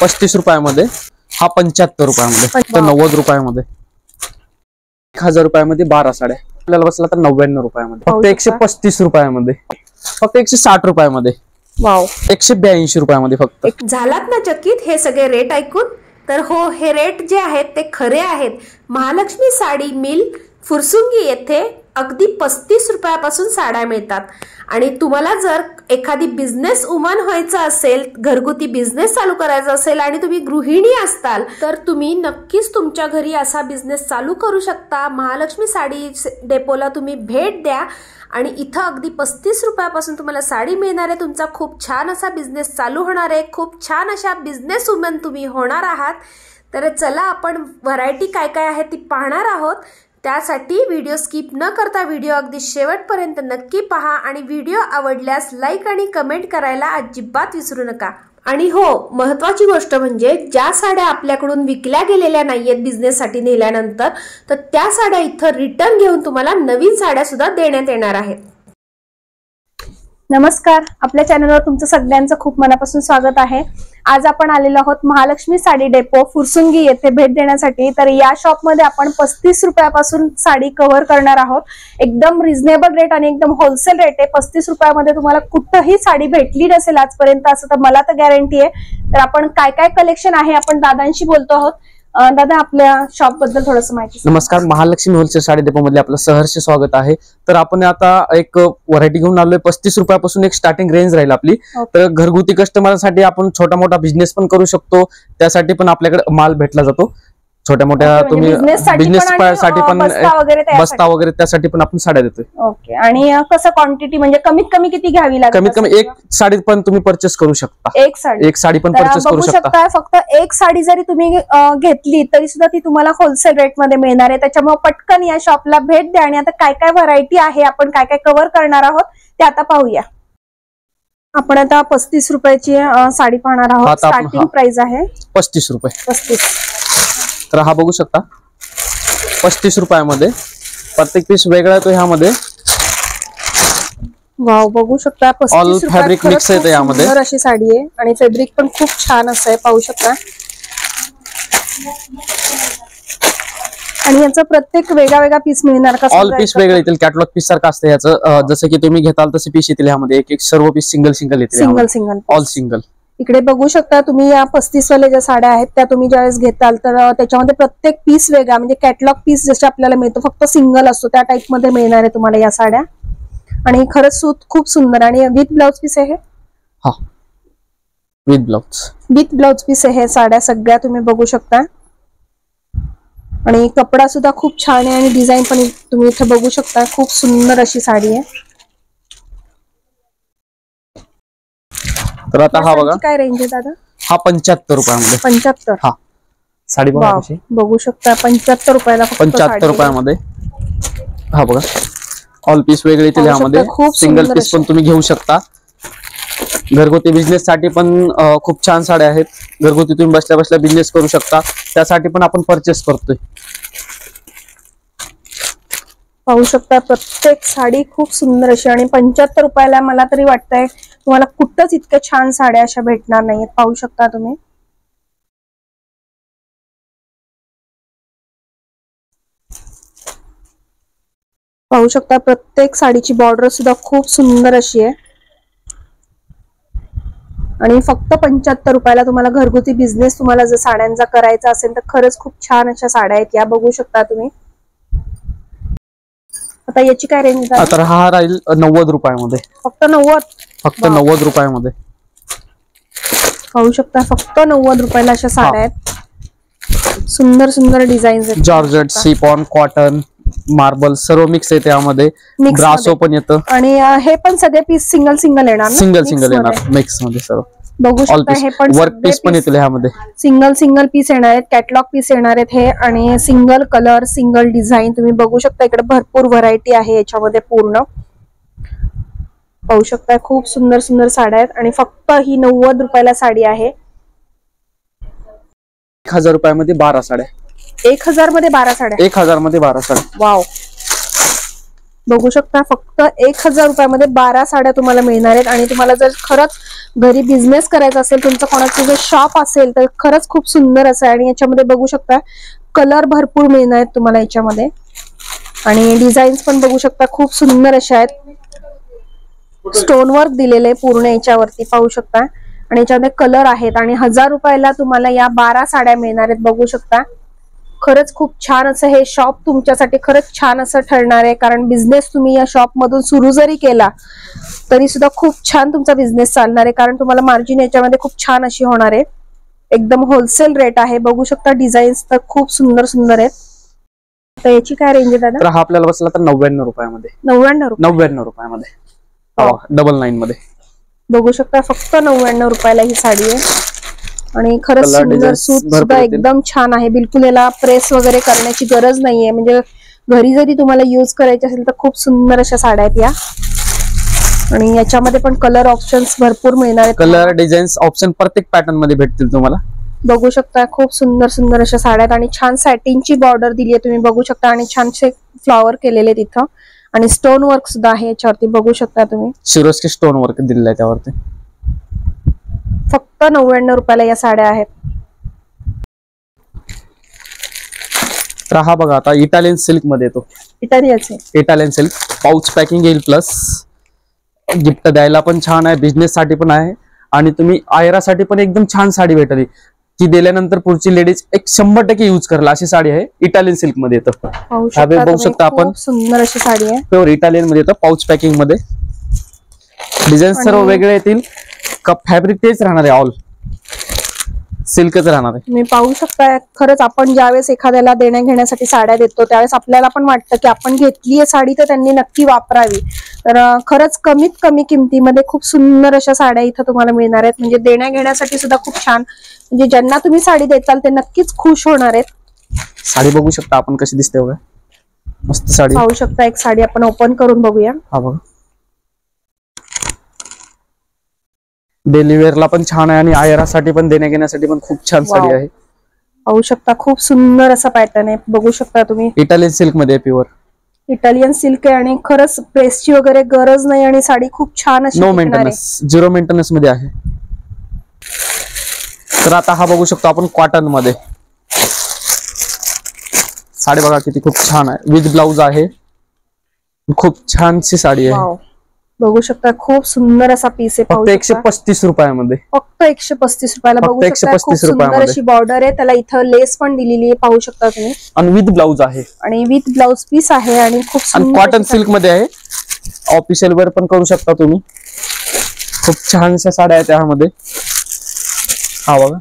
35 रुपयामध्ये, हा 75 रुपयामध्ये, फक्त 90 रुपयामध्ये, 1000 रुपयामध्ये 12 साड्या आपल्याला बसला तर 99 रुपयामध्ये, फक्त 135 रुपयामध्ये, फक्त 160 रुपयामध्ये, वाव 182 रुपयामध्ये फक्त। झालात ना चकित हे सगळे रेट ऐकून? तर हो, हे रेट जे आहेत ते खरे आहेत। महालक्ष्मी साडी मिल फुरसुंगी येथे अगदी 35 रुपयापासून साड्या मिळतात। आणि तुम्हाला जर एखादी बिझनेस वुमन व्हायचं असेल, घरगुती बिझनेस चालू करायचा असेल आणि तुम्ही गृहिणी असताल तर तुम्ही नक्कीच तुमच्या घरी असा बिझनेस चालू करू शकता। महालक्ष्मी साडी डेपोला तुम्ही भेट द्या आणि इथं अगदी 35 रुपयापासून तुम्हाला साडी मिळणार आहे। तुमचा खूप छान असा बिझनेस चालू होणार आहे, खूप छान अशा बिझनेस वुमन तुम्ही होणार आहात। तर चला आपण व्हरायटी काय काय आहे ती पाहणार आहोत। त्यासाठी व्हिडिओ स्किप न करता व्हिडिओ अगदी शेवटपर्यंत नक्की पहा आणि व्हिडिओ आवडल्यास लाईक आणि कमेंट करायला अजिबात विसरू नका। आणि हो, महत्त्वाची गोष्ट म्हणजे ज्या साड्या आपल्याकडून विकल्या गेलेल्या नाहीयेत बिझनेससाठी नेल्यानंतर, तर त्या साड्या इथं रिटर्न घेऊन तुम्हाला नवीन साड्या सुद्धा देण्यात येणार आहेत। नमस्कार, आपल्या चॅनलवर तुमचं सगळ्यांचं खूप मनापासून स्वागत आहे। आज आपण आलेलो आहोत महालक्ष्मी साडी डेपो फुरसुंगी येथे भेट देण्यासाठी। तर या शॉप मध्ये आपण 35 रुपयापासून साडी कव्हर करणार आहोत। एकदम रिझनेबल रेट आणि एकदम होलसेल रेट आहे। 35 रुपयामध्ये तुम्हाला कुठेही साडी भेटली नसेल आजपर्यंत, असं तर मला तर गॅरंटी आहे। तर आपण काय काय कलेक्शन आहे आपण दादांशी बोलतो आहोत। दादा, आपल्या शॉप बद्दल थोडंसं माहिती। नमस्कार, महालक्ष्मी होलसेल साडी डेपो मध्ये आपलं सहर्ष स्वागत आहे। तर आपण आता एक व्हरायटी घेऊन आलोय। 35 रुपयापासून एक स्टार्टिंग रेंज राहील आपली। तर घरगुती कस्टमरसाठी आपण छोटा मोठा बिझनेस पण करू शकतो, त्यासाठी पण आपल्याकडे माल भेटला जातो। छोट्या मोठ्या तुम्ही बिझनेस साठी पण बस्ता वगैरे त्यासाठी पण आपण साड्या देतोय। ओके, आणि कसं क्वांटिटी म्हणजे कमीत कमी किती घ्यावी लागेल? कमीत कमी एक साडी पण तुम्ही परचेस करू शकता। एक साडी पण परचेस करू शकता। फक्त एक साडी जरी तुम्ही घेतली तरी सुद्धा ती तुम्हाला होलसेल रेट मध्ये मिळणार आहे। त्याच्यामुळे पटकन या शॉपला भेट द्या आणि आता काय काय व्हरायटी आहे, आपण काय काय कव्हर करणार आहोत ते आता पाहूया। आपण आता 35 रुपयाची साडी पाहणार आहोत। स्टार्टिंग प्राइस आहे 35 रुपये। 35। तर हा बघू शकता 35 रुपयामध्ये प्रत्येक पीस वेगळा येतो। ह्यामध्ये वाव, बघू शकता 35 रुपयात फॅब्रिक मिक्स येते यामध्ये। सुंदर अशी साडी आहे आणि फॅब्रिक पण खूप छान असं आहे, पाहू शकता। आणि याचा प्रत्येक वेगळा वेगळा पीस मिळणार का? ऑल पीस वेगळे येतील, कॅटलॉग पीस सारखं असतं याचं। जसं की तुम्ही घेताल तसे पीस येतील ह्यामध्ये। एक एक सर्व पीस सिंगल सिंगल येतील, सिंगल ऑल सिंगल। इकडे बघू शकता तुम्ही या 35 वाले ज्या साड्या आहेत त्या तुम्ही ज्यावेळेस घेताल तर त्याच्यामध्ये प्रत्येक पीस वेगळा, म्हणजे कॅटलॉग पीस जसे आपल्याला मिळतो फक्त सिंगल असतो त्या टाइप मध्ये मिळणार आहे तुम्हाला या साड्या। आणि खरंच सूत खूप सुंदर आणि विथ ब्लाउज पीस आहे। हा, विथ ब्लाउज पीस आहे साड्या सगळ्या तुम्ही बघू शकता। आणि कपडा सुद्धा खूप छान आहे आणि डिझाईन पण तुम्ही इथे बघू शकता। खूप सुंदर अशी साडी आहे। तर आता हा बघा, काय रेंज आहे दादा? हा 75 रुपयामध्ये। 75? हा, साडी बघू शकता 75 रुपयाला, 75 रुपयामध्ये। हा बघा, ऑल पीस वेगळे येतील यामध्ये। सिंगल पीस पण तुम्ही घेऊ शकता। घरगुती बिझनेस साठी पण खूप छान साड्या आहेत। घरगुती तुम्ही बसल्या बसल्या बिझनेस करू शकता, त्यासाठी पण आपण परचेस करतोय। पाहू शकता प्रत्येक साडी खूप सुंदर अशी आणि 75 रुपयाला मला तरी वाटतंय तुम्हाला कुठंच इतक्या छान साड्या अशा भेटणार नाहीयेत। पाहू शकता तुम्ही। पाहू शकता प्रत्येक साडीची बॉर्डर सुद्धा खूप सुंदर अशी आहे आणि फक्त 75 रुपयाला तुम्हाला घरगुती बिझनेस तुम्हाला जर साड्यांचा करायचा असेल तर खरंच खूप छान अशा साड्या आहेत या, बघू शकता तुम्ही। आता याची काय रेंज आहे? तर हा राहील 90 रुपयामध्ये। फक्त 90? फक्त 90 रुपयामध्ये। पाहू शकता फक्त 90 रुपयाला अशा साड्या आहेत। सुंदर सुंदर डिझाईन्स आहेत। जॉर्जेट, सिफॉन, कॉटन, मार्बल सर्व मिक्स आहे त्यामध्ये। ब्रासो पण येतं आणि हे पण सगळे पीस सिंगल सिंगल येणार ना? सिंगल येणार मिक्स मध्ये सर्व। बघू शकता हे पण वर्क पीस पण येतील ह्यामध्ये। सिंगल पीस येणार आहेत, कॅटलॉग पीस येणार आहेत हे, आणि सिंगल कलर सिंगल डिझाईन तुम्ही बघू शकता। इकडे भरपूर व्हरायटी आहे याच्यामध्ये पूर्ण, पाहू शकता। खूप सुंदर सुंदर साड्या आहेत आणि फक्त ही 90 रुपयाला साडी आहे। 1000 रुपयामध्ये 12 साड्या। 1000 मध्ये 12 साड्या? 1000 मध्ये 12 साड्या। वाव, बघू शकता फक्त 1000 रुपयामध्ये 12 साड्या तुम्हाला मिळणार आहेत. आणि तुम्हाला जर खरंच घरी बिझनेस करायचा असेल, तुमचं कोणाचं जर शॉप असेल, तर खरंच खूप सुंदर असं आहे. आणि याच्यामध्ये बघू शकता कलर भरपूर मिळणार आहेत तुम्हाला याच्यामध्ये. आणि डिझाईन्स पण बघू शकता खूप सुंदर अशा आहेत. स्टोन वर्क दिलेले पूर्ण याच्यावरती पाहू शकता. आणि याच्यामध्ये कलर आहेत. आणि 1000 रुपयाला तुम्हाला या 12 साड्या मिळणार आहेत. बघू शकता खरंच खूप छान असं हे शॉप तुमच्यासाठी खरंच छान असं ठरणार आहे. कारण बिझनेस तुम्ही या शॉप मधून सुरू जरी केला तरी सुद्धा खूप छान तुमचा बिझनेस चालणार आहे. कारण तुम्हाला मार्जिन याच्यामध्ये खूप छान अशी होणार आहे. एकदम होलसेल रेट आहे. बघू शकता डिझाईन्स तर खूप सुंदर सुंदर आहेत. तर याची काय रेंज आहे दादा? तर हा आपल्याला बसला तर 99 रुपयामध्ये. 99 रुपयामध्ये 99 मध्ये बघू शकता फक्त 99 रुपयाला ही साडी आहे. आणि खरंच सुंदर सूत सुद्धा एकदम छान आहे. बिलकुल याला प्रेस वगैरे करण्याची गरज नाहीये. म्हणजे घरी जरी तुम्हाला यूज करायची असेल तर खूप सुंदर अशा साड्या आहेत या. आणि याच्यामध्ये पण कलर ऑप्शन्स भरपूर मिळणार आहेत. कलर डिझाईन्स ऑप्शन प्रत्येक पॅटर्न मध्ये भेटतील तुम्हाला. बघू शकता खूप सुंदर सुंदर अशा साड्या आहेत. आणि छान सॅटिनची बॉर्डर दिली आहे तुम्ही बघू शकता. आणि छानसे फ्लॉवर केलेले तिथं. आणि स्टोन वर्क सुद्धा आहे याच्यावरती बघू शकता तुम्ही. शिरोस्की स्टोन वर्क दिलेलं आहे त्यावरती. फक्त 99 रुपयाला या साड्या आहेत. तर हा बघा आता इटालियन सिल्क मध्ये येतो. इटालियन सिल्क पाऊच पॅकिंग येईल, प्लस गिफ्ट द्यायला पण छान आहे, बिझनेस साठी पण आहे. आणि तुम्ही आयरासाठी पण एकदम छान साडी भेटली ती दिल्यानंतर पुढची लेडीज 100% यूज करेल अशी साडी आहे. इटालियन सिल्क मध्ये येतं. बघू शकता आपण सुंदर अशी साडी आहे. प्युअर इटालियन मध्ये येतं. पाऊच पॅकिंग मध्ये डिझाईन सर्व वेगळे येतील. फॅब्रिक तेच राहणार आहे, ऑल सिल्कच राहणार आहे. तुम्ही पाहू शकता खरंच आपण ज्यावेळेस एखाद्याला देण्या घेण्यासाठी साड्या देतो त्यावेळेस आपल्याला पण वाटतं की आपण घेतली आहे साडी तर त्यांनी नक्की वापरावी. तर खरंच कमीत कमी किमतीमध्ये खूप सुंदर अशा साड्या इथं तुम्हाला मिळणार आहेत. म्हणजे देण्या घेण्यासाठी सुद्धा खूप छान. म्हणजे ज्यांना तुम्ही साडी देताल ते नक्कीच खुश होणार आहेत. साडी बघू शकता आपण कशी दिसते बघा, मस्त साडी पाहू शकता. एक साडी आपण ओपन करून बघूया. हा बघा डेली वेअरला पण छान आहे आणि आयरासाठी पण देण्या घेण्यासाठी पण खूप छान साडी आहे. पाहू शकता खूप सुंदर असा पॅटर्न आहे. बघू शकता तुम्ही इटालियन सिल्क मध्ये प्युअर इटालियन सिल्क आहे. आणि खरंच प्रेसची वगैरे गरज नाही. आणि साडी खूप छान अशी नो मेंटेनन्स, 0 मेंटेनन्स मध्ये आहे. तर आता हा बघू शकतो आपण कॉटन मध्ये साडी बघा किती खूप छान आहे. विथ ब्लाउज आहे. खूप छानशी साडी आहे. बघू शकता खूप सुंदर असा पीस आहे. फक्त 135 रुपयामध्ये. फक्त 135 रुपयाला बघू शकता. खूप सुंदर अशी बॉर्डर आहे. त्याला इथं लेस पण दिलेली आहे पाहू शकता तुम्ही. आणि विथ ब्लाउज आहे. आणि विथ ब्लाउज पीस आहे. आणि खूप सुंदर कॉटन सिल्क मध्ये आहे. ऑफिशियल वेअर पण करू शकता तुम्ही. खूप छानशा साड्या आहेत त्यामध्ये. हा बघा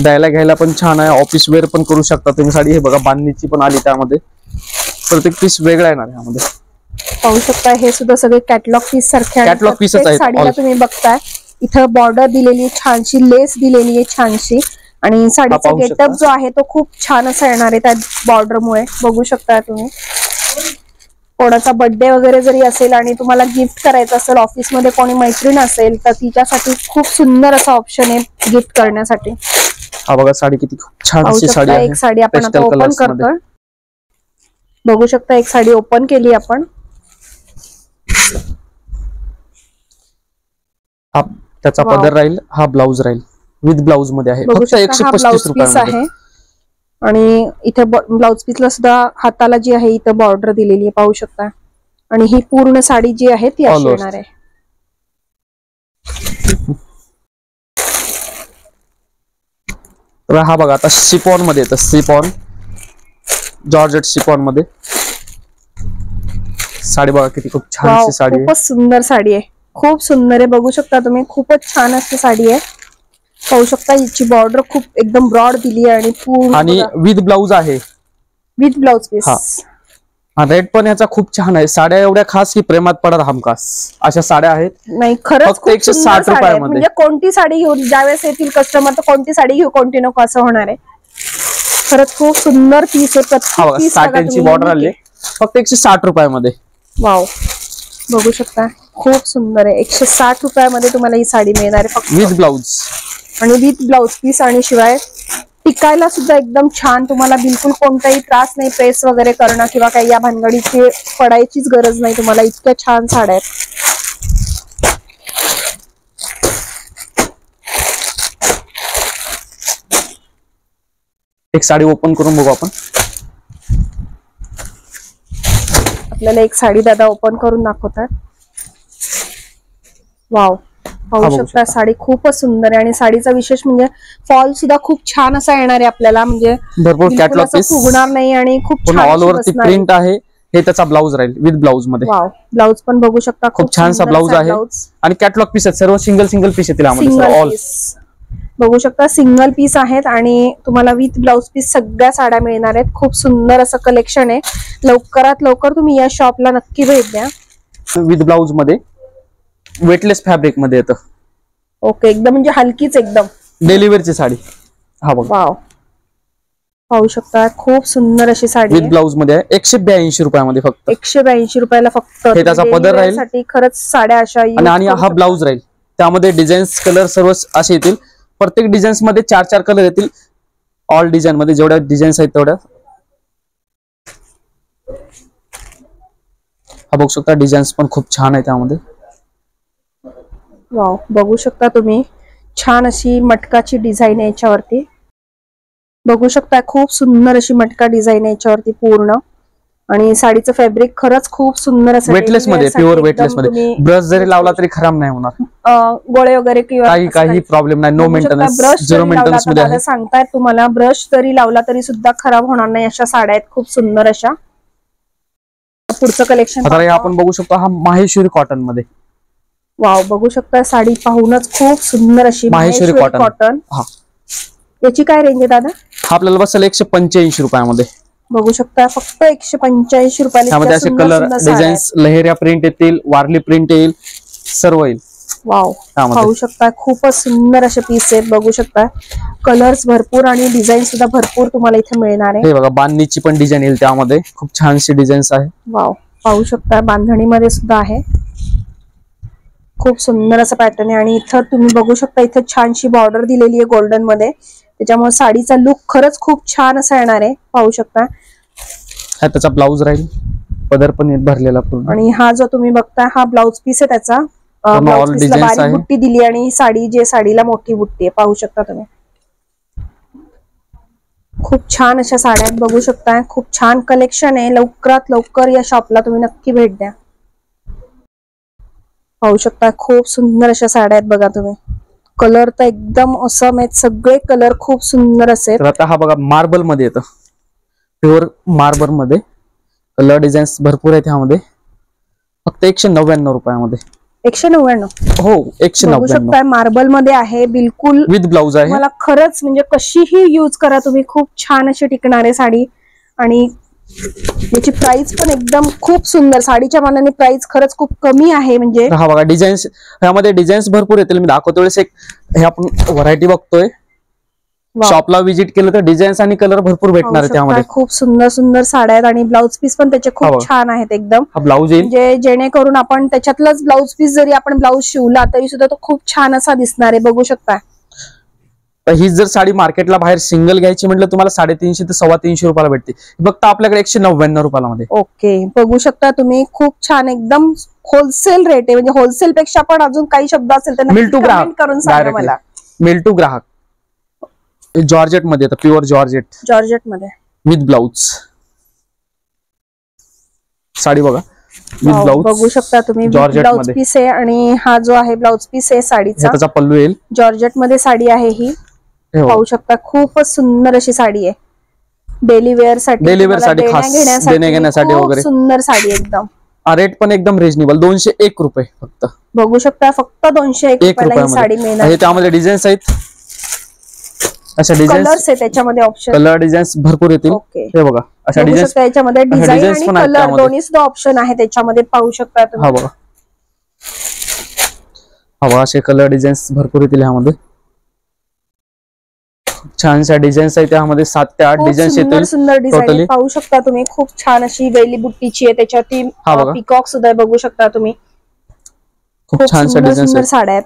द्यायला घ्यायला पण छान आहे. ऑफिस वेअर पण करू शकता तुम्ही साडी. हे बघा बांधणीची पण आली त्यामध्ये. प्रत्येक पीस वेगळा येणार आहे यामध्ये. पाहू शकता हे सुद्धा सगळे कॅटलॉग पीस सारखे कॅटलॉग पीसच आहेत. साडीला तुम्ही बघताय इथं बॉर्डर दिलेली छानशी, लेस दिलेली आहे छानशी. आणि साडीचा गेटअप जो आहे तो खूप छान असा येणार आहे त्या बॉर्डर मुळे. बघू शकता तुम्ही. कोणाचा बर्थडे वगैरे जरी असेल आणि तुम्हाला गिफ्ट करायचं असेल, ऑफिसमध्ये कोणी मैत्रीण असेल तर तिच्यासाठी खूप सुंदर असा ऑप्शन आहे गिफ्ट करण्यासाठी. हा बघा साडी किती छान अशी साडी आहे. एक साडी आपण आता ओपन करतोय. बघू शकता एक साडी ओपन केली आपण. हा त्याचा पदर राहील. हा ब्लाउज राहील. विथ ब्लाउज मध्ये आहे. फक्त 135 रुपये. आणि इथे ब्लाउज पीसला सुद्धा हाताला जी आहे इथं बॉर्डर दिलेली आहे पाहू शकता. आणि ही पूर्ण साडी जी आहे ती अशी येणार आहे. हा बघा आता शिफॉन मध्ये येतं. शिफॉन जॉर्जेट शिफॉन मध्ये साडी बघा किती खूप छान अशी साडी आहे. खूपच सुंदर साडी आहे. खूप सुंदर आहे. बघू शकता तुम्ही. खूपच छान अशी साडी आहे. पाहू शकता हिची बॉर्डर खूप एकदम ब्रॉड दिली आहे. आणि पूर्ण आणि विथ ब्लाउज आहे. With blouse piece. रेट पण याचा खूप छान आहे. साड्या एवढ्या खास की प्रेमात पडा हमखास अशा साड्या आहेत. नाही खरंच फक्त 160 रुपयामध्ये. म्हणजे कोणती साडी घेऊन ज्यावेळेस येतील कस्टमर तर कोणती साडी घेऊ कोणती नको असं होणार आहे. खरंच खूप सुंदर पीस आहे. प्रत्येक पीस साड्यांची बॉर्डर आली फक्त 160 रुपयामध्ये. वाव बघू शकता खूप सुंदर आहे. 160 रुपयामध्ये तुम्हाला ही साडी मिळणार आहे फक्त विथ ब्लाउज. आणि विथ ब्लाउज पीस. आणि शिवाय टिकायला सुद्धा एकदम छान, तुम्हाला बिलकुल कोणताही त्रास नाही प्रेस वगैरे करणं किंवा काही या भानगडीची पडायचीच गरज नाही तुम्हाला. इतक्या छान साड्या आहेत. एक साडी ओपन करून बघू आपण. आपल्याला एक साडी दादा ओपन करून दाखवतात. वाव, पाहू शकता साडी खूपच सुंदर आहे. आणि साडीचा विशेष म्हणजे फॉल सुद्धा खूप छान असा येणार आहे आपल्याला, म्हणजे भरपूर कॅटलॉग पीस फुगणार नाही आणि खूप छान ऑल ओव्हर प्रिंट आहे. हे त्याचा ब्लाऊज राहील विथ ब्लाऊज मध्ये. वाव, ब्लाऊज पण बघू शकता खूप छानसा ब्लाऊज आहे. आणि कॅटलॉग पीस आहेत सर्व, सिंगल पीस येतील यामध्ये. ऑल बघू शकता सिंगल पीस आहेत आणि तुम्हाला विथ ब्लाऊज पीस सगळ्या साड्या मिळणार आहेत. खूप सुंदर असं कलेक्शन आहे. लवकरात लवकर तुम्ही या शॉपला नक्की भेट द्या. विथ ब्लाऊज मध्ये वेटलेस फॅब्रिक मध्ये येतं. ओके, एकदम म्हणजे हलकीच एकदम डेलिव्हरीची साडी. हा बघा, वाव, पाहू शकता खूप सुंदर अशी साडी विथ ब्लाऊज मध्ये आहे. 182 रुपयामध्ये फक्त. 182 रुपयाला फक्त. हे त्याचा पदर राहील. खरंच साड्या अशा आणि हा ब्लाऊज राहील. त्यामध्ये डिझाईन्स कलर सर्व असे येतील. प्रत्येक डिझाईन्स मध्ये 4 कलर येतील. ऑल डिझाईन मध्ये जेवढ्या डिझाईन्स आहेत तेवढ्या. हा बघू शकता डिझाईन्स पण खूप छान आहे त्यामध्ये. वाव, बघू शकता तुम्ही छान अशी मटकाची डिझाईन आहे याच्यावरती. बघू शकता खूप सुंदर अशी मटका डिझाईन आहे याच्यावरती पूर्ण. आणि साडीचं फॅब्रिक खरंच खूप सुंदर असं वेटलेस मध्ये, प्युअर वेटलेस मध्ये. ब्रश जरी लावला तरी खराब नाही होणार. गोळे वगैरे किंवा काही प्रॉब्लेम नाही. नो मेंटेनन्स, 0 मेंटेनन्स मध्ये आहे. सांगतायत तुम्हाला ब्रश जरी लावला तरी सुद्धा खराब होणार नाही अशा साड्या आहेत खूप सुंदर अशा. पुढचं कलेक्शन आता आपण बघू शकतो हा माहेश्वरी कॉटन मध्ये. वाव, बघू शकता साडी पाहूनच खूप सुंदर अशी माहेश्वरी कॉटन. हा, याची काय रेंज आहे दादा? हा आपल्याला बसेल 185 रुपयामध्ये. बघू शकता फक्त 185 रुपयाला. त्यामध्ये असे कलर डिझाईन्स, लहेरिया प्रिंट येतील, वारली प्रिंट येईल, सर्व येईल. वाव, पाहू शकता खूपच सुंदर असे पीस आहेत. बघू शकता कलर्स भरपूर आणि डिझाईन सुद्धा भरपूर तुम्हाला इथे मिळणार आहे. हे बघा बांधणीची पण डिझाईन येईल त्यामध्ये. खूप छानशी डिझाईन्स आहे. वाव, पाहू शकता बांधणीमध्ये सुद्धा आहे. खूप सुंदर असं पॅटर्न आहे. आणि इथं तुम्ही बघू शकता इथं छानशी बॉर्डर दिलेली आहे गोल्डन मध्ये. त्याच्यामुळे साडीचा लुक खरंच खूप छान असा येणार आहे. पाहू शकता हा त्याचा ब्लाऊज राहील. पदर पण भरलेला पूर्ण. आणि हा जो तुम्ही बघता हा ब्लाऊज पीस आहे त्याचा. ब्लाऊज पीसला बारीक बुट्टी दिली आणि साडी जे साडीला मोठी बुट्टी आहे. पाहू शकता तुम्ही खूप छान अशा साड्या आहेत. बघू शकता खूप छान कलेक्शन आहे. लवकरात लवकर या शॉपला तुम्ही नक्की भेट द्या. पाहू शकता खूप सुंदर अशा साड्या आहेत. बघा तुम्ही कलर तर एकदम असम आहेत. सगळे कलर खूप सुंदर असेल. आता हा बघा मार्बल मध्ये येतं. प्युअर मार्बल मध्ये कलर डिझाईन्स भरपूर आहेत ह्यामध्ये. फक्त 199 रुपयामध्ये. 199. हो, 199. बघू शकता मार्बल मध्ये आहे. बिलकुल विथ ब्लाऊज आहे. मला खरंच म्हणजे कशीही यूज करा तुम्ही खूप छान अशी टिकणार आहे साडी. आणि याची प्राइस पण एकदम खूप सुंदर. साडीच्या मानाने प्राइस खरंच खूप कमी आहे. म्हणजे हा बघा डिझाईन्स, ह्यामध्ये डिझाईन्स भरपूर येतील. मी दाखवतो वेळेस एक हे आपण व्हरायटी बघतोय. शॉपला व्हिजिट केलं तर डिझाईन्स आणि कलर भरपूर भेटणार आहे त्यामध्ये. खूप सुंदर सुंदर साड्या आहेत आणि ब्लाऊज पीस पण त्याचे खूप छान आहेत एकदम. हा ब्लाऊज येईल. म्हणजे जेणेकरून आपण त्याच्यातलंच ब्लाऊज पीस जरी आपण ब्लाऊज शिवला तरी सुद्धा तो खूप छान असा दिसणार आहे. बघू शकता ही जर साडी मार्केटला बाहेर सिंगल घ्यायची म्हटलं तुम्हाला 350 ते 325 रुपयाला भेटते. फक्त आपल्याकडे 199 रुपयाला मध्ये. ओके, बघू शकता तुम्ही खूप छान एकदम होलसेल रेट आहे. म्हणजे होलसेल पेक्षा पण अजून काही शब्द असेल तर मिल टू ग्राहक करून सांगा मला. मिल टू ग्राहक. जॉर्जेट मध्ये येतं, प्युअर जॉर्जेट मध्ये विथ ब्लाऊज. साडी बघा विथ ब्लाऊज. बघू शकता तुम्ही ब्लाऊज पीस आहे. आणि हा जो आहे ब्लाऊज पीस आहे साडीचा, त्याचा पल्लू येईल. जॉर्जेट मध्ये साडी आहे ही. पाहू शकता खूपच सुंदर अशी साडी आहे. डेली वेअर साठी खास देण्यासाठी वगैरे सुंदर साडी एकदम. रेट पण एकदम रिजनेबल. 201 रुपये फक्त. बघू शकता फक्त 201 रुपयाला ही साडी मिळणार. त्यामध्ये डिझाईन्स आहेत. अशा कलर्स आहे त्याच्यामध्ये ऑप्शन. कलर डिझाईन्स भरपूर येतील. हे बघा अशा डिझाईन्स. त्याच्यामध्ये डिझाईन आणि कलर दोन्ही सुद्धा ऑप्शन आहे त्याच्यामध्ये. पाहू शकता तुम्ही. हा बघा असे कलर डिझाईन्स भरपूर येतील ह्यामध्ये. छानशा डिझाईन्स आहे त्यामध्ये. 7 ते 8 डिझाईन्स येतील. सुंदर डिझाईन पाहू शकता तुम्ही. खूप छान अशी वेली बुट्टीची आहे. त्याच्यावरती पिकॉक सुद्धा बघू शकता तुम्ही. खूप छानशा डिझाईन्स साड्या आहेत.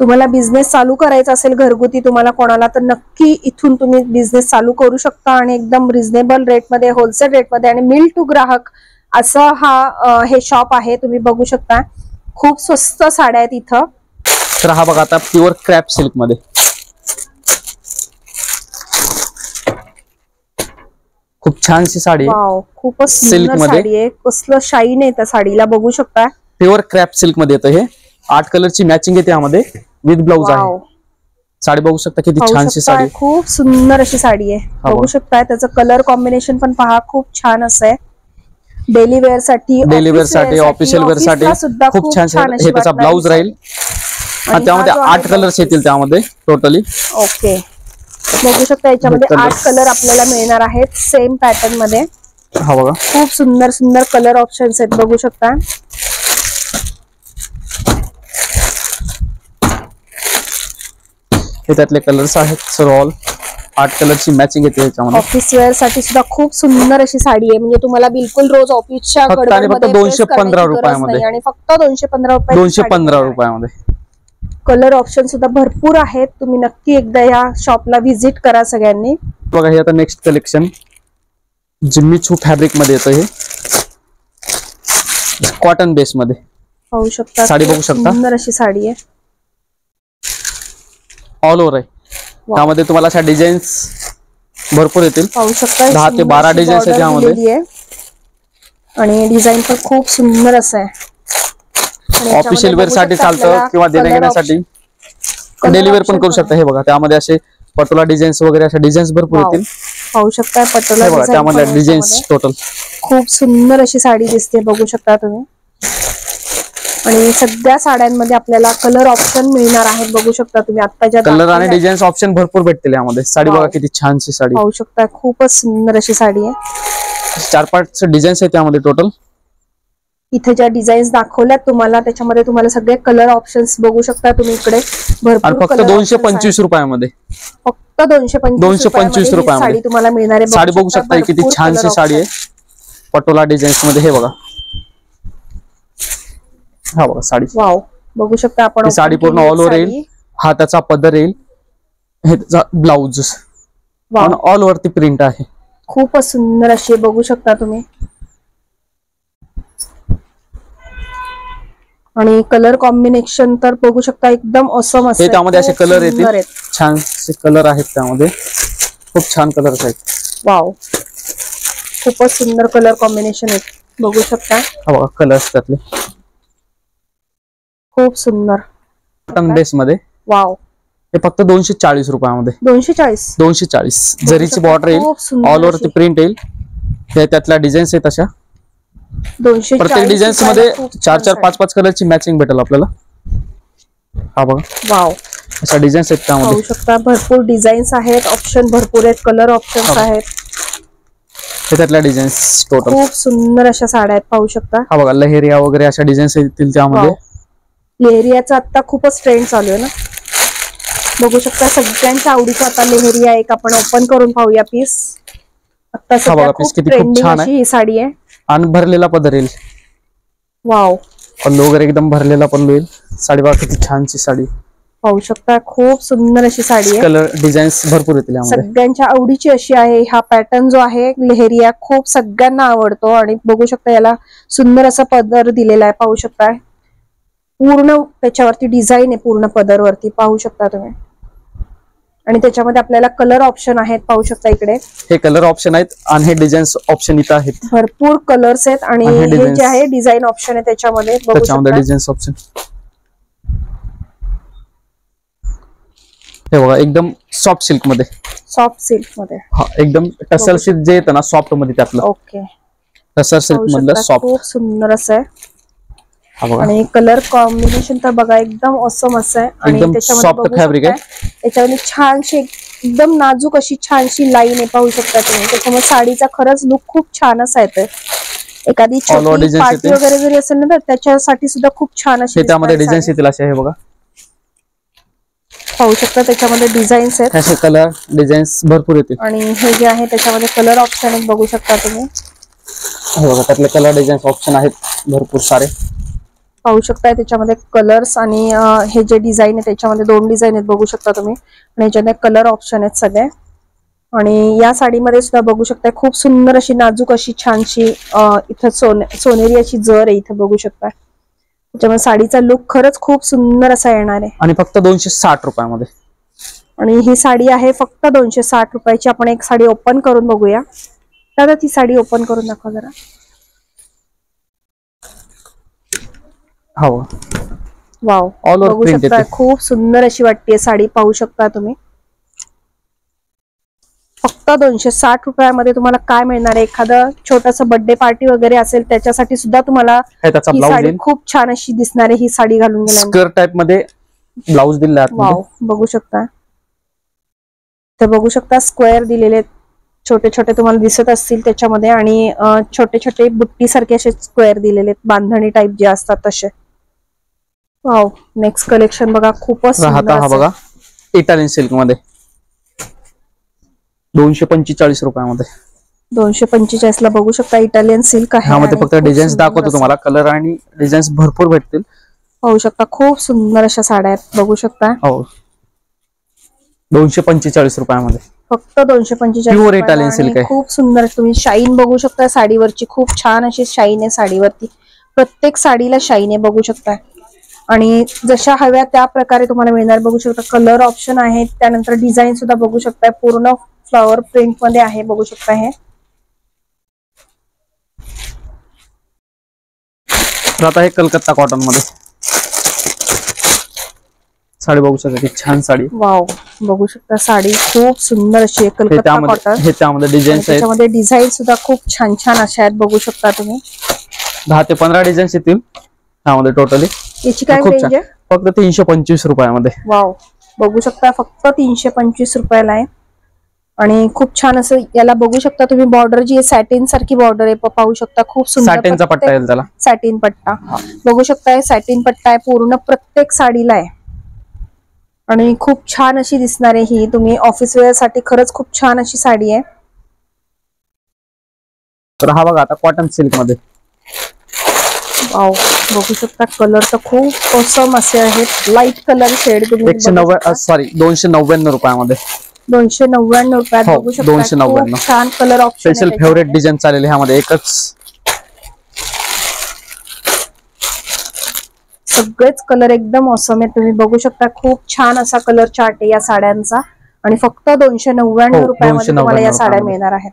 तुम्हाला बिझनेस चालू करायचा असेल घरगुती तुम्हाला कोणाला, तर नक्की इथून तुम्ही बिझनेस चालू करू शकता आणि एकदम रिझनेबल रेटमध्ये, होलसेल रेटमध्ये आणि मिल टू ग्राहक असं हे शॉप आहे. तुम्ही बघू शकता खूप स्वस्त साड्या आहेत इथं. तर हा बघा आता प्युअर क्रॅप सिल्क मध्ये खूप छानशी साडी आहे. वाव, खूपच सिल्क सुंदर मध्ये. साडी आहे. कसलं शाईन आहे त्या साडीला, बघू शकता. प्युअर क्रॅप सिल्क मध्ये येतं हे. 8 कलरची मॅचिंग येते यामध्ये विथ ब्लाउज आहे. वाव, साडी बघू शकता किती पाहू छानशी शकता, साडी आहे. खूप सुंदर अशी साडी आहे. बघू शकता त्याचं कलर कॉम्बिनेशन पण पहा, खूप छान असं आहे. डेली वेअर साठी, डेली वेअर साठी, ऑफिशियल वेअर साठी खूप छान हे त्याचा ब्लाउज राहील. त्यामध्ये 8 कलर्स येतील त्यामध्ये टोटली. ओके, बघू शकता याच्यामध्ये 8 कलर आपल्याला मिळणार आहेत सेम पॅटर्न मध्ये. हा बघा खूप सुंदर सुंदर कलर ऑप्शन्स आहेत, बघू शकता. हे त्यातले कलर्स आहेत सर. ऑल 8 कलरची मॅचिंग येते याच्यामध्ये. ऑफिस वेअर साठी सुद्धा खूप सुंदर अशी साडी आहे. म्हणजे तुम्हाला बिलकुल रोज ऑफिसच्या फक्त आणि फक्त 215 रुपयामध्ये. आणि फक्त 215 रुपये, 215 रुपयामध्ये. कलर ऑप्शन सुद्धा भरपूर आहेत. तुम्ही नक्की एकदा या शॉपला व्हिजिट करा सगळ्यांनी. बघा हे आता नेक्स्ट कलेक्शन जिम्मीचू फॅब्रिक मध्ये येतं. हे कॉटन बेस मध्ये पाहू शकता. साडी बघू शकता. सुंदर अशी साडी आहे, ऑल ओव्हर आहे. त्यामध्ये तुम्हाला अशा डिझाईन्स भरपूर येतील. पाहू शकता 10 ते 12 डिझाईन्स आहेत यामध्ये. आणि डिझाईन पण खूप सुंदर असं आहे. ऑफिशियल वेअर साठी चालतं किंवा देण्याघेण्यासाठी डेली वेअर पण करू शकता. हे बघा त्यामध्ये असे पटोला डिझाईन्स वगैरे अशा डिझाईन्स भरपूर येतील. पाहू शकता पटोला बघा त्यामध्ये डिझाईन्स टोटल खूप सुंदर अशी साडी दिसते, बघू शकता तुम्ही. आणि सगळ्या साड्यांमध्ये आपल्याला कलर ऑप्शन मिळणार आहेत, बघू शकता तुम्ही. आत्ताच्या कलर आणि डिझाईन्स ऑप्शन भरपूर भेटतील यामध्ये. साडी बघा किती छानशी साडी पाहू शकता, खूपच सुंदर अशी साडी आहे. 4-5 डिझाईन्स आहेत त्यामध्ये टोटल. इथे ज्या डिझाईन्स दाखवल्यात तुम्हाला त्याच्यामध्ये तुम्हाला सगळे कलर ऑप्शन्स बघू शकता तुम्ही इकडे. भरपूर फक्त 225 रुपयामध्ये, फक्त 225 रुपयामध्ये साडी तुम्हाला मिळणार आहे. साडी बघू शकता किती छानशी साडी आहे पटोला डिझाईन्स मध्ये. हे बघा, हा बघा साडी. वाव, बघू शकता आपण. साडी पूर्ण ऑल ओव्हर येईल. हा त्याचा पदर येईल. हे त्याचा ब्लाउज ऑल वरती प्रिंट आहे. खूपच सुंदर अशी बघू शकता तुम्ही. आणि कलर कॉम्बिनेशन तर बघू शकता एकदम ऑसम असं. त्यामध्ये असे कलर येतील, छान कलर आहेत त्यामध्ये. खूप छान कलर्स आहेत. वाव, खूपच सुंदर कलर कॉम्बिनेशन आहेत, बघू शकता. हा बघा कलर्स त्यातले खूप सुंदर कॉटन बेस मध्ये. वाव, हे फक्त 240 रुपयामध्ये. 240 जरीची बॉर्डर येईल, ऑल ओव्हर ती प्रिंट येईल. हे त्यातल्या डिझाईन्स आहेत अशा. प्रत्येक डिझाईन्स मध्ये 4-5 कलरची मॅचिंग भेटेल आपल्याला. हा बघा, वाव, अशा डिझाईन्स आहेत त्यामध्ये. पाहू शकता भरपूर डिझाईन्स आहेत, ऑप्शन भरपूर आहेत, कलर ऑप्शन्स आहेत. हे त्यातल्या डिझाईन्स टोटल खूप सुंदर अशा साड्या आहेत, पाहू शकता. हा बघा लहेरिया वगैरे अशा डिझाईन्स येतील त्यामध्ये. लेहरियाचा आता खूपच ट्रेंड चालू आहे ना, बघू शकता. सगळ्यांच्या आवडीचा आता लेहरिया एक आपण ओपन करून पाहूया पीस. आता सध्या खूप ट्रेंडिंग अशी ही साडी आहे. आणि भरलेला पदर येईल. वाव, पल्लू वगैरे एकदम भरलेला पल्लू येईल. साडी बघा किती छानशी साडी, पाहू शकता. खूप सुंदर अशी साडी आहे. कलर डिझाईन्स भरपूर येतील यामध्ये. सगळ्यांच्या आवडीची अशी आहे. हा पॅटर्न जो आहे लेहरिया खूप सगळ्यांना आवडतो. आणि बघू शकता याला सुंदर असा पदर दिलेला आहे, पाहू शकता. पूर्ण त्याच्यावरती डिझाईन आहे पूर्ण पदरवरती, पाहू शकता तुम्ही. आणि त्याच्यामध्ये आपल्याला कलर ऑप्शन आहेत, पाहू शकता इकडे. हे कलर ऑप्शन आहेत आणि हे डिझाईन्स ऑप्शन इथं आहेत. भरपूर कलर्स आहेत. आणि हे जे आहे डिझाईन ऑप्शन आहे त्याच्यामध्ये, बघू शकता. डिझाईन्स ऑप्शन हे बघा एकदम सॉफ्ट सिल्क मध्ये. सॉफ्ट सिल्क मध्ये, हा एकदम टसर सिल्क जे येतं ना सॉफ्ट मध्ये त्यातलं. ओके, टसर सिल्क मधलं सॉफ्ट. खूप सुंदर असं आहे. आणि कलर कॉम्बिनेशन तर बघा एकदम ऑसम असं आहे. आणि सॉफ्ट फॅब्रिक आहे. त्याच्यामध्ये छानशी एकदम नाजूक अशी छानशी लाईन आहे, पाहू शकता तुम्ही. त्याच्यामुळे साडीचा खरंच लुक खूप छान असा येतोय. एखादी छोटी पार्टी वगैरे जरी असेल ना तर त्याच्यासाठी सुद्धा खूप छान अशी त्यामध्ये डिझाईन्स येतील असे. हे बघा, पाहू शकता त्याच्यामध्ये डिझाईन्स आहेत. असे कलर डिझाईन्स भरपूर येतील. आणि हे जे आहे त्याच्यामध्ये कलर ऑप्शन आहेत, बघू शकता तुम्ही. हे बघा त्यातले कलर डिझाईन्स ऑप्शन आहेत भरपूर सारे, पाहू शकताय त्याच्यामध्ये कलर्स आणि हे जे डिझाईन आहे त्याच्यामध्ये 2 डिझाईन आहेत बघू शकता तुम्ही, आणि याच्यामध्ये कलर ऑप्शन आहेत सगळे. आणि या साडीमध्ये सुद्धा बघू शकताय खूप सुंदर अशी नाजूक अशी छानशी इथं सोनेरी अशी जर आहे इथं बघू शकता. त्याच्यामुळे साडीचा लुक खरंच खूप सुंदर असा येणार आहे. आणि फक्त 260 रुपयामध्ये. आणि ही साडी आहे फक्त 260 रुपयाची. आपण एक साडी ओपन करून बघूया. दादा ती साडी ओपन करून दाखवा जरा. हो, वाव, ऑल ओव्हर बघू प्रिंट शकता येते. खूप सुंदर अशी वाटते साडी, पाहू शकता तुम्ही. फक्त 260 रुपयामध्ये तुम्हाला काय मिळणार आहे. एखादं छोटस बर्थडे पार्टी वगैरे असेल त्याच्यासाठी सुद्धा तुम्हाला त्याचा ही ब्लाउज साडी येईल. खूप छान अशी दिसणार आहे. ही साडी घालून गेल्यानंतर स्क्वेअर टाइप मध्ये ब्लाउज दिलेला आहे. वाव, बघू शकता. ते बघू शकता स्क्वेअर दिलेले छोटे छोटे तुम्हाला दिसत असतील त्याच्यामध्ये, आणि छोटे छोटे बुट्टी सारखे असे स्क्वेअर दिलेले बांधणी टाइप जे असतात तसे. वाव, नेक्स्ट कलेक्शन बघा खूपच राहता हा सुंदर बघा इटालियन सिल्क मध्ये 245 रुपयामध्ये. 245 ला बघू शकता इटालियन सिल्क आहे. ह्यामध्ये आणि फक्त खूप डिझाईन्स सुंदर दाखवतो असं. तुम्हाला, कलर आणि डिझाईन्स भरपूर भेटतील. पाहू शकता खूप सुंदर अशा साड्या आहेत बघू शकता. हो, 245 रुपयामध्ये फक्त 245 Pure रुपयाला. Italian आणि silk आहे. खूप सुंदर तुम्ही शाईन बघू शकता साडीवरची. खूप छान अशी शाईन आहे साडीवरती. प्रत्येक साडीला शाईन आहे बघू शकता. आणि जशा हव्या त्या प्रकारे तुम्हाला मिळणार बघू शकता. कलर ऑप्शन आहे, त्यानंतर डिझाईन सुद्धा बघू शकता. पूर्ण फ्लॉवर प्रिंट मध्ये आहे बघू शकता. हे आता हे कलकत्ता कॉटन मध्ये साडी बघू शकता. ती छान साडी. वाव, बघू शकता साडी खूप सुंदर अशी आहे कलकत्ता कॉटन. हे त्यामध्ये डिझाईन्स आहेत. त्याच्यामध्ये डिझाईन सुद्धा खूप छान छान अशा आहेत बघू शकता तुम्ही. 10 ते 15 डिझाईन्स येतील त्यामध्ये टोटली. याची काय खूप रेंज छान. आहे. फक्त 325 रुपयामध्ये. वाव, बघू शकता फक्त 325 रुपयाला आहे. आणि खूप छान असं याला बघू शकता तुम्ही. बॉर्डर जी आहे सॅटिन सारखी बॉर्डर आहे पाहू शकता. खूप सुंदर सॅटिनचा पट्टा येईल त्याला. सॅटिन पट्टा बघू शकता. सॅटिन पट्टा आहे पूर्ण प्रत्येक साडीला आहे. आणि खूप छान अशी दिसणार आहे ही. तुम्ही ऑफिस वेअर साठी खरंच खूप छान अशी साडी आहे. तर हा बघा आता कॉटन सिल्क मध्ये. वाव, बघू शकता कलर तर खूप ऑसम असे आहेत. लाईट कलर शेड तुम्ही 299 रुपयामध्ये. 299 रुपयात हो, बघू शकता. 299. खूप छान colour option. Special favourite design चालेल ह्यामध्ये एकच. सगळेच कलर एकदम ऑसम आहेत. तुम्ही बघू शकता खूप छान असा कलर चार्ट आहे या साड्यांचा. आणि फक्त 299 रुपयामध्ये तुम्हाला या साड्या मिळणार आहेत.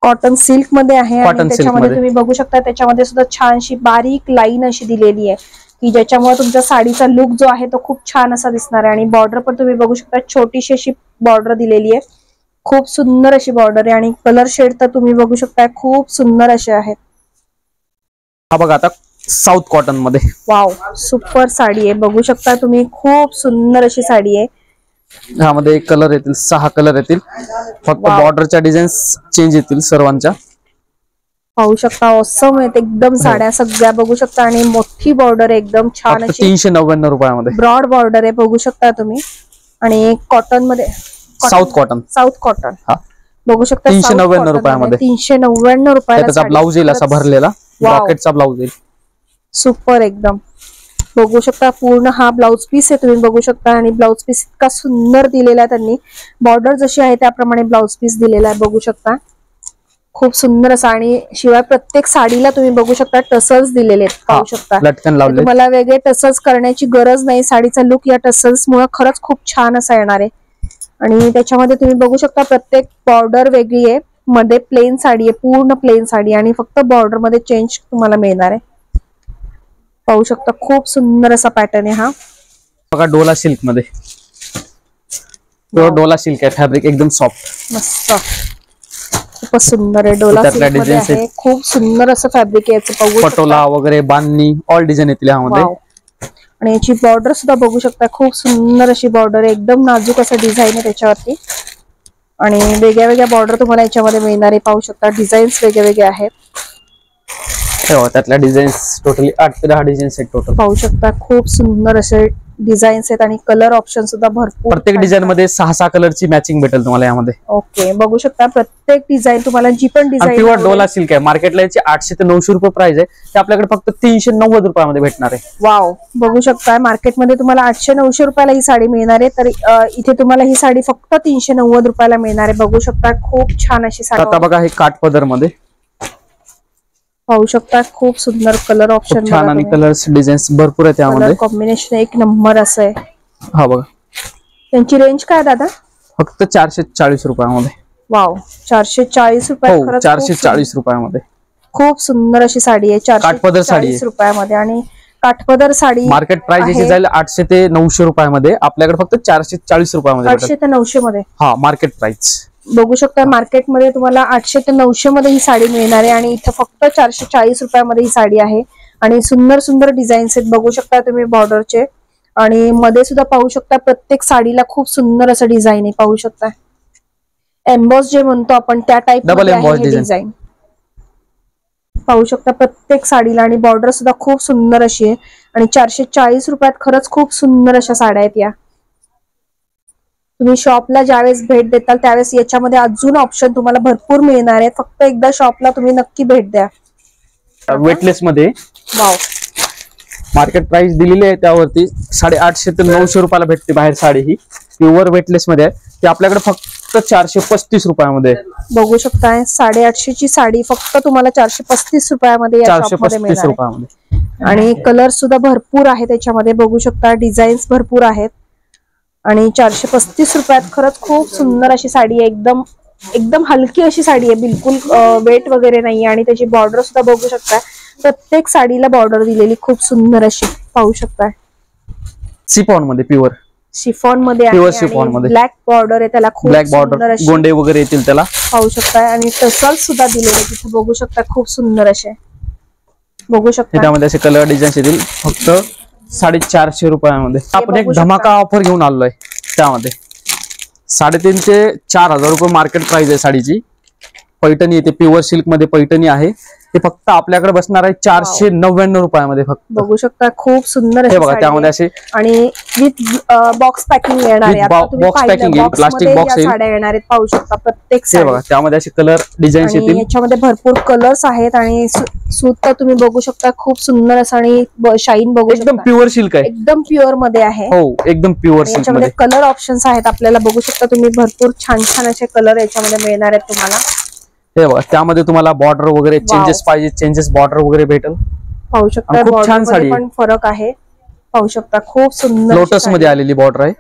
कॉटन सिल्क मध्ये आहे. आणि त्याच्यामध्ये तुम्ही बघू शकता त्याच्यामध्ये सुद्धा छानशी बारीक लाईन अशी दिलेली आहे की ज्याच्यामुळे तुमच्या साडीचा लुक जो आहे तो खूप छान असा दिसणार आहे. आणि बॉर्डर पण तुम्ही बघू शकता छोटीशी अशी बॉर्डर दिलेली आहे. खूप सुंदर अशी बॉर्डर आहे. आणि कलर शेड तर तुम्ही बघू शकता खूप सुंदर असे आहेत. हा बघा आता साऊथ कॉटन मध्ये. वाव, सुपर साडी आहे बघू शकता तुम्ही. खूप सुंदर अशी साडी आहे. ह्यामध्ये कलर येतील 6 कलर येतील. फक्त बॉर्डरच्या डिझाईन्स चेंज येतील सर्वांच्या. पाहू शकता ऑसम आहेत एकदम साड्या सगळ्या बघू शकता. आणि मोठी बॉर्डर आहे एकदम छान अशी. 399 रुपयामध्ये ब्रॉड बॉर्डर आहे बघू शकता तुम्ही. आणि कॉटन मध्ये साऊथ कॉटन बघू शकता 399 रुपयामध्ये. 399 रुपयाला. त्याचा ब्लाऊज येईल असा भरलेला रॉकेटचा ब्लाऊज येईल. सुपर एकदम बघू शकता. पूर्ण हा ब्लाऊज पीस आहे तुम्ही बघू शकता. आणि ब्लाऊज पीस इतका सुंदर दिलेला आहे त्यांनी. बॉर्डर जशी आहे त्याप्रमाणे ब्लाऊज पीस दिलेला आहे बघू शकता. खूप सुंदर असा. आणि शिवाय प्रत्येक साडीला तुम्ही बघू शकता टसल्स दिलेले आहेत पाहू शकता. लटकन लावले. तुम्हाला वेगळे टसल्स करण्याची गरज नाही. साडीचा लुक या टसल्स मुळे खरंच खूप छान असा येणार आहे. आणि त्याच्यामध्ये तुम्ही बघू शकता प्रत्येक बॉर्डर वेगळी आहे. मध्ये प्लेन साडी आहे, पूर्ण प्लेन साडी. आणि फक्त बॉर्डर मध्ये चेंज तुम्हाला मिळणार आहे पाहू शकता. खूप सुंदर असा पॅटर्न आहे हा बघा. डोला सिल्क मध्ये. डोला सिल्क आहे. फॅब्रिक एकदम सॉफ्ट मस्त खूपच सुंदर आहे. डोला सिल्क मध्ये आहे. खूप सुंदर असं फॅब्रिक आहे याचं पाहू. पटोला वगैरे बांधणी ऑल डिझाईन येतील ह्यामध्ये. आणि याची बॉर्डर सुद्धा बघू शकता. खूप सुंदर अशी बॉर्डर आहे. एकदम नाजूक असं डिझाईन आहे त्याच्यावरती. आणि वेगळ्या वेगळ्या बॉर्डर तुम्हाला याच्यामध्ये मिळणार आहे पाहू शकता. डिझाईन्स वेगळे वेगळे आहेत. त्यातल्या डिझाईन्स टोटली 8 ते 10 डिझाईन्स आहेत टोटल पाहू शकता. खूप सुंदर असे डिझाईन्स आहेत आणि कलर ऑप्शन सुद्धा भरपूर. प्रत्येक डिझाईन मध्ये 6 कलरची मॅचिंग भेटेल तुम्हाला यामध्ये. ओके, बघू शकता प्रत्येक डिझाईन तुम्हाला जी पण डिझाईन. प्युअर डोला सिल्क आहे. मार्केटला याची 800 ते 900 रुपये प्राइस आहे, ते आपल्याकडे फक्त 390 रुपयामध्ये भेटणार आहे. वाव, बघू शकता मार्केटमध्ये तुम्हाला 800-900 रुपयाला ही साडी मिळणार आहे, तर इथे तुम्हाला ही साडी फक्त 390 रुपयाला मिळणार आहे. बघू शकता खूप छान अशी साडी. आता बघा हे काठपदर मध्ये पाहू शकता, खूप सुंदर कलर ऑप्शन छान आणि कलर्स डिझाईन्स भरपूर आहे त्यामध्ये. कॉम्बिनेशन एक नंबर असं आहे. हा बघा, त्यांची रेंज काय दादा? फक्त 440 रुपयामध्ये. वाव, 440 रुपये. हो, 440 रुपयामध्ये खूप सुंदर अशी साडी आहे. 440 रुपयामध्ये. आणि काठपदर साडी मार्केट प्राइस याची जाईल 800 ते 900 रुपयामध्ये, आपल्याकडे फक्त 440 रुपयामध्ये. 800 ते 900 मध्ये. हा, मार्केट प्राइस. बघू शकता मार्केटमध्ये तुम्हाला 800 ते 900 मध्ये ही साडी मिळणार आहे, आणि इथं फक्त 440 रुपयामध्ये ही साडी आहे. आणि सुंदर सुंदर डिझाईन्स आहेत, बघू शकता तुम्ही बॉर्डरचे. आणि मध्ये सुद्धा पाहू शकता प्रत्येक साडीला खूप सुंदर असं डिझाईन आहे. पाहू शकता एम्बॉस जे म्हणतो आपण त्या टाइप डिझाईन पाहू शकता प्रत्येक साडीला. आणि बॉर्डर सुद्धा खूप सुंदर अशी आहे. आणि 440 रुपयात खरंच खूप सुंदर अशा साड्या आहेत या. तुम्ही शॉपला ज्यावेळेस भेट देताल त्यावेळेस याच्यामध्ये अजून ऑप्शन तुम्हाला भरपूर मिळणार आहेत. फक्त एकदा शॉपला तुम्ही नक्की भेट द्या. वेटलेस मध्ये वाव, मार्केट प्राइस दिलेली आहे त्यावरती 850 ते 900 रुपयाला भेटते बाहेर साडी. ही प्युअर वेटलेस मध्ये आहे, ती आपल्याकडे फक्त 435 रुपयामध्ये. बघू शकताय 850 ची साडी फक्त तुम्हाला 435 रुपयामध्ये 435 रुपयामध्ये. आणि कलर सुद्धा भरपूर आहे त्याच्यामध्ये. बघू शकता डिझाईन्स भरपूर आहेत. आणि 435 रुपयात खरंच खूप सुंदर अशी साडी आहे. एकदम एकदम हलकी अशी साडी आहे, बिलकुल वेट वगैरे नाही. आणि त्याची बॉर्डर सुद्धा बघू शकता, प्रत्येक साडीला बॉर्डर दिलेली खूप सुंदर अशी. पाहू शकता शिफॉन मध्ये, प्युअर शिफॉन मध्ये प्युअर शिफॉन मध्ये ब्लॅक बॉर्डर आहे त्याला. खूप ब्लॅक बॉर्डर, गोंडे वगैरे येतील त्याला. पाहू शकता. आणि टसल्स सुद्धा दिलेले तिथे बघू शकता, खूप सुंदर असे. बगू शकता त्यामध्ये असे कलर डिझाईन येतील फक्त 450 रुपयामध्ये. आपण एक धमाका ऑफर घेऊन आलोय त्यामध्ये 3.5 ते 4,000 रुपये मार्केट प्राइस आहे साडीची. पैठणी येते, प्युअर सिल्क मध्ये पैठणी आहे. ते फक्त आपल्याकडे बसणार आहे 499 रुपयामध्ये फक्त. बघू शकता खूप सुंदर हे बघा त्यामध्ये असे आणि विथ बॉक्स पॅकिंग येणार आहे. बॉक्स पॅकिंग येईल, प्लास्टिक बॉक्स येईल. साड्या येणार आहेत पाहू शकता प्रत्येक हे बघा त्यामध्ये असे कलर डिझाईन्स येतील. याच्यामध्ये भरपूर कलर्स आहेत आणि सूत तर तुम्ही बघू शकता खूप सुंदर असं आणि शाईन बघू शकता. एकदम प्युअर सिल्क आहे, एकदम प्युअर मध्ये आहे. हो एकदम प्युअर सिल्क मध्ये. कलर ऑप्शन्स आहेत आपल्याला बघू शकता तुम्ही. भरपूर छान छान असे कलर याच्यामध्ये मिळणार आहेत तुम्हाला. हे बघा त्यामध्ये तुम्हाला बॉर्डर वगैरे चेंजेस पाहिजे, चेंजेस बॉर्डर वगैरे भेटेल. पाहू शकता खूप छान साडी पण फरक आहे. पाहू शकता खूप सुंदर लोटस मध्ये आलेली बॉर्डर आहे.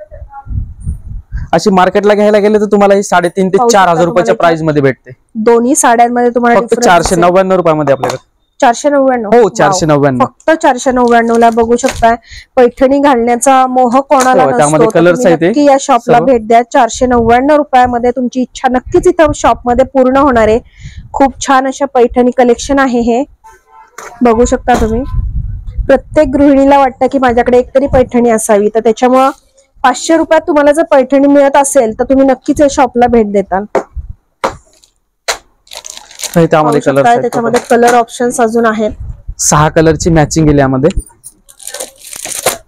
अशी मार्केटला घ्यायला गेले तर तुम्हाला ही 3.5 ते 4,000 रुपयाच्या प्राइस मध्ये भेटते. दोन्ही साड्यांमध्ये तुम्हाला फक्त 499 रुपयामध्ये आपल्याकडे. 499 हो 499 फक्त 499 ला बघू शकता. पैठणी घालण्याचा मोह कोणाला नसतो, कलर्स आहेत नक्की या शॉपला भेट द्या. 499 रुपयामध्ये तुमची इच्छा नक्कीच इथं शॉप मध्ये पूर्ण होणार आहे. खूप छान अशा पैठणी कलेक्शन आहे हे बघू शकता तुम्ही. प्रत्येक गृहिणीला वाटतं की माझ्याकडे एकतरी पैठणी असावी, तर त्याच्यामुळं 500 रुपयात तुम्हाला जर पैठणी मिळत असेल तर तुम्ही नक्कीच या शॉपला भेट देताल. त्याच्यामध्ये कलर ऑप्शन्स अजून आहेत. 6 कलरची मॅचिंग केली यामध्ये.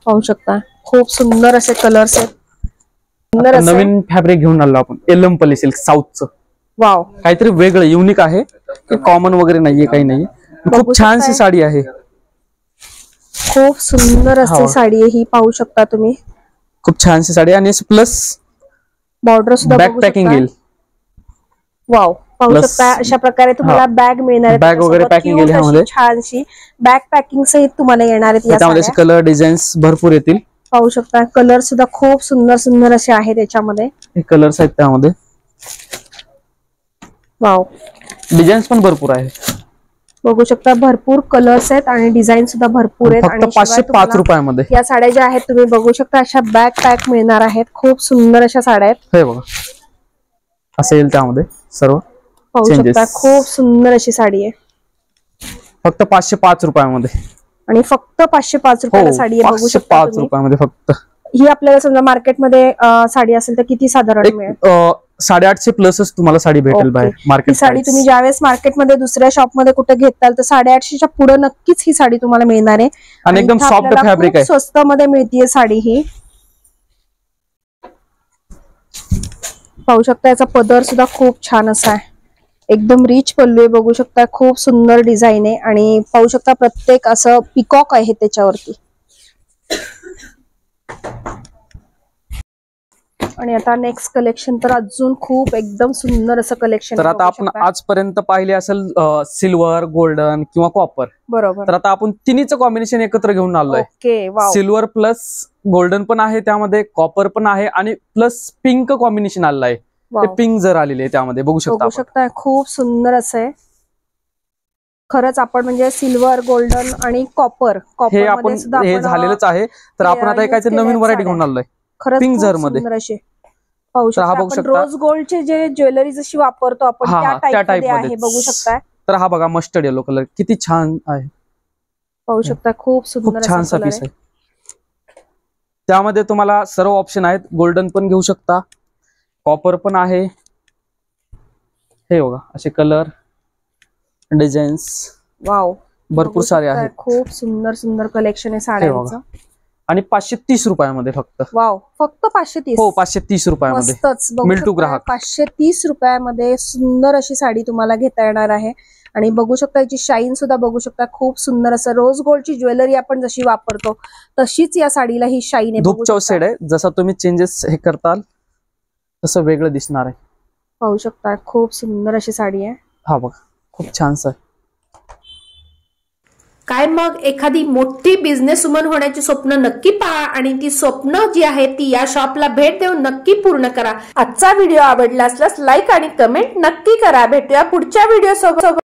पाहू शकता खूप सुंदर असे कलर्स आहेत. नवीन फॅब्रिक घेऊन आलो आपण, एलमपल्ली सिल्क साऊथचं. वाव, काहीतरी वेगळं युनिक आहे, कॉमन वगैरे नाहीये, काही नाही. खूप छानशी साडी आहे, खूप सुंदर अशी साडी आहे ही. पाहू शकता तुम्ही खूप छानशी साडी आणि प्लस बॉर्डर सुद्धा बॅक पॅकिंग येईल. वाव, पाहू शकता अशा प्रकारे तुम्हाला बॅग मिळणार. बॅग वगैरे पॅकिंग येईल ह्यामध्ये. छानशी बॅग पॅकिंग सहित तुम्हाला येणार आहेत. त्यामध्ये कलर डिझाईन्स भरपूर येतील. पाहू शकता कलर सुद्धा खूप सुंदर सुंदर असे आहेत याच्यामध्ये. हे कलर्स आहेत त्यामध्ये. वाव, डिझाईन्स पण भरपूर आहेत. बघू शकता भरपूर कलर्स आहेत आणि डिझाईन सुद्धा भरपूर आहेत. फक्त 505 रुपयामध्ये या साड्या ज्या आहेत तुम्ही बघू शकता अशा बॅग पॅक मिळणार आहेत. खूप सुंदर अशा साड्या आहेत. हे बघा असं येईल त्यामध्ये सर्व. पाहू शकता खूप सुंदर अशी साडी आहे. फक्त 505 रुपयामध्ये आणि फक्त 505 रुपयाला साडी आहे. बघू शकता 505 रुपयामध्ये फक्त. ही आपल्याला समजा मार्केटमध्ये साडी असेल तर किती साधारण मिळेल? 850 प्लसच तुम्हाला साडी भेटेल बाहेर ही मार्केट. साडी तुम्ही ज्यावेळेस मार्केटमध्ये दुसऱ्या शॉपमध्ये कुठे घेताल तर 850च्या पुढे नक्कीच ही साडी तुम्हाला मिळणार आहे. आणि एकदम इथं सॉफ्ट आपल्याला फॅब्रिक खूप आहे. स्वस्तामध्ये मिळतीये साडी ही. पाहू शकता याचा पदर सुद्धा खूप छान असा आहे, एकदम रिच पल्लू आहे. बघू शकता खूप सुंदर डिझाईन आहे आणि पाहू शकता प्रत्येक असं पिकॉक आहे त्याच्यावरती. आणि आता नेक्स्ट कलेक्शन तर अजून खूप एकदम सुंदर असं कलेक्शन. तर आता आपण आजपर्यंत पाहिले असेल सिल्वर, गोल्डन किंवा कॉपर. बरोबर. तर आता आपण तिन्हीचं कॉम्बिनेशन एकत्र घेऊन आलोय. Okay, wow. Silver plus golden पण आहे त्यामध्ये, कॉपर पण आहे आणि प्लस पिंक कॉम्बिनेशन आलेलं आहे. ते पिंक जर आलेले आहे त्यामध्ये बघू शकता खूप सुंदर असं आहे. खरंच आपण म्हणजे सिल्वर, गोल्डन आणि कॉपर हे आपण हे झालेलंच आहे. तर आपण आता एकाच नवीन व्हरायटी घेऊन आलोय पिंक जर मध्ये. पाहू शकता आपण रोज गोल्डचे जे ज्वेलरी जशी वापरतो आपण त्या टाइप मध्ये बघू शकता. तर हा बघा मस्टर्ड येलो कलर किती छान आहे. पाहू शकता खूप सुंदर छानसा पीस आहे. त्यामध्ये तुम्हाला सर्व ऑप्शन आहेत. गोल्डन पण घेऊ शकता, कॉपर पण आहे. हे बघा असे कलर डिझाईन्स वाव भरपूर सारे आहेत. खूप सुंदर सुंदर कलेक्शन आहे साड्यांचं. आणि 530 रुपयामध्ये फक्त. वाव, फक्त 530. हो 530 रुपयामध्ये मिळतो ग्राहक. 530 रुपयामध्ये सुंदर अशी साडी तुम्हाला घेता येणार आहे. आणि बघू शकता याची शाईन सुद्धा बघू शकता खूप सुंदर असं. रोज गोल्डची ज्वेलरी आपण जशी वापरतो तशीच या साडीला ही शाईन आहे. धूपचा शेड आहे, जसा तुम्ही चेंजेस हे करताल तसं वेगळं दिसणार आहे. पाहू शकता खूप सुंदर अशी साडी आहे. हा बघा खूप छानस आहे. काय मग एखादी मोठी बिझनेस वुमन होण्याची स्वप्न नक्की पहा आणि ती स्वप्न जी आहे ती या शॉपला भेट देऊन नक्की पूर्ण करा. आजचा व्हिडिओ आवडला असल्यास लाईक आणि कमेंट नक्की करा. भेटूया पुढच्या व्हिडिओ सोबत.